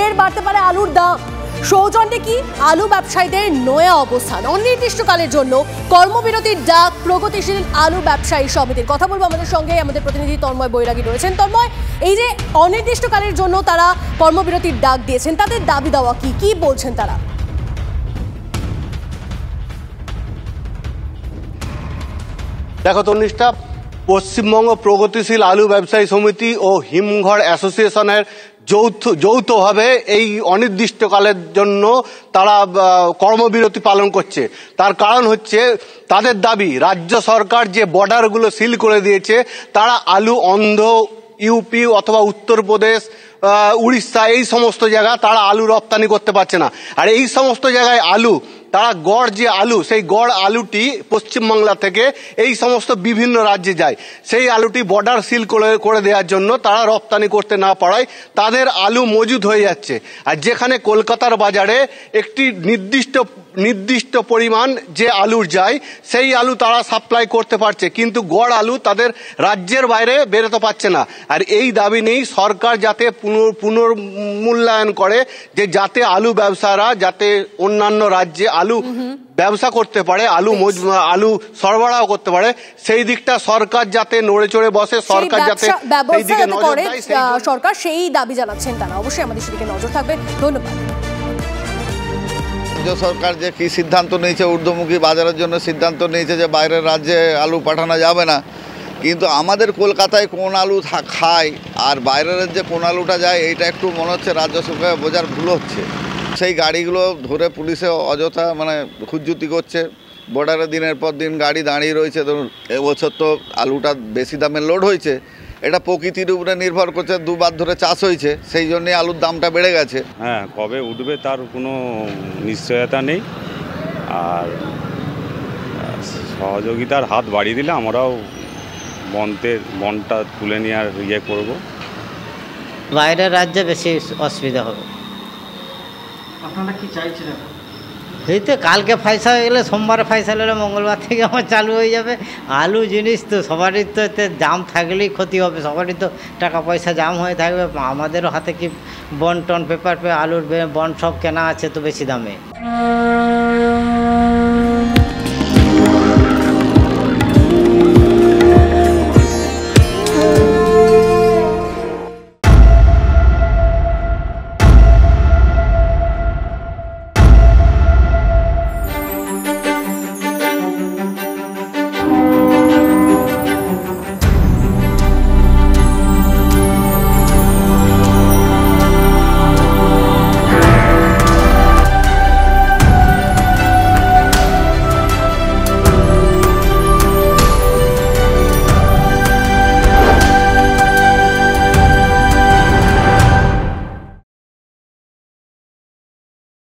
ফের বাড়তে পারে আলুর দাম। সৌজন্যে কি আলু ব্যবসায়ীদের নয়া অবস্থান, অনির্দিষ্টকালের জন্য কর্মবিরতির ডাক প্রগতিশীল আলু ব্যবসায়ী সমিতির। কথা বলবো আমাদের সঙ্গে আমাদের প্রতিনিধি তন্ময় বৈরাগী রয়েছেন। তন্ময়, এই যে অনির্দিষ্টকালের জন্য তারা কর্মবিরতির ডাক দিয়েছেন, তাদের দাবি দেওয়া কি বলছেন তারা? দেখো তন্নিষ্ঠা, পশ্চিমবঙ্গ প্রগতিশীল আলু ব্যবসায়ী সমিতি ও হিমঘর অ্যাসোসিয়েশনের যৌথভাবে এই অনির্দিষ্টকালের জন্য তারা কর্মবিরতি পালন করছে। তার কারণ হচ্ছে তাদের দাবি, রাজ্য সরকার যে বর্ডারগুলো সিল করে দিয়েছে, তারা আলু অন্ধ্র, ইউপি অথবা উত্তরপ্রদেশ, উড়িষ্যা এই সমস্ত জায়গা তারা আলু রপ্তানি করতে পারছে না। আর এই সমস্ত জায়গায় আলু তারা গড় যে আলু, সেই গড় আলুটি পশ্চিমবাংলা থেকে এই সমস্ত বিভিন্ন রাজ্যে যায়। সেই আলুটি বর্ডার সিল করে দেওয়ার জন্য তারা রপ্তানি করতে না পারায় তাদের আলু মজুদ হয়ে যাচ্ছে। আর যেখানে কলকাতার বাজারে একটি নির্দিষ্ট পরিমাণ যে আলুর যায়, সেই আলু তারা সাপ্লাই করতে পারছে, কিন্তু গড় আলু তাদের রাজ্যের বাইরে বেরোতে পারছে না। আর এই দাবি নেই সরকার যাতে পুনর্মূল্যায়ন করে, যে যাতে আলু ব্যবসায়ীরা যাতে অন্যান্য রাজ্যে আলু ব্যবসা করতে পারে, আলু সরবরাহ করতে পারে, সেই দিকটা সরকার যাতে নড়ে চড়ে বসে, সরকার যাতে সেই দিকে নজর দেয়, সরকার সেই দাবি জানাচ্ছেন তারা। অবশ্যই আমাদের সেদিকে নজর থাকবে। ধন্যবাদ। রাজ্য সরকার যে কি সিদ্ধান্ত নিয়েছে, ঊর্ধ্বমুখী বাজারের জন্য সিদ্ধান্ত নিয়েছে যে বাইরের রাজ্যে আলু পাঠানো যাবে না, কিন্তু আমাদের কলকাতায় কোন আলু খায় আর বাইরের যে কোন আলুটা যায়, এইটা একটু মনে হচ্ছে রাজ্য সরকার বোঝার ভুল হচ্ছে। সেই গাড়িগুলো ধরে পুলিশে অযথা খুঁজজুতি করছে, বর্ডারে দিনের পর দিন গাড়ি দাঁড়িয়ে রয়েছে। ধরুন এবছর তো আলুটা বেশি দামে লোড হয়েছে, এটা প্রকৃতির উপরে নির্ভর করছে, দুবার ধরে চাষ হয়েছে, সেই জন্যে আলুর দামটা বেড়ে গেছে। হ্যাঁ, কবে উঠবে তার কোনো নিশ্চয়তা নেই। আর সহযোগিতার হাত বাড়িয়ে দিলে আমরাও বনটা তুলে নেওয়ার করব। বাইরের রাজ্যে বেশি অসুবিধা হবে। আপনারা কি চাইছিলেন? এই তো কালকে পয়সা হয়ে গেলে, সোমবারে পয়সা হলে মঙ্গলবার থেকে আমার চালু হয়ে যাবে। আলু জিনিস তো সবারই তো এতে দাম থাকলেই ক্ষতি হবে, সবারই তো টাকা পয়সা জাম হয়ে থাকবে। আমাদেরও হাতে কি বন্ড টন পেপার আলুর বন্ড সব কেনা আছে তো বেশি দামে।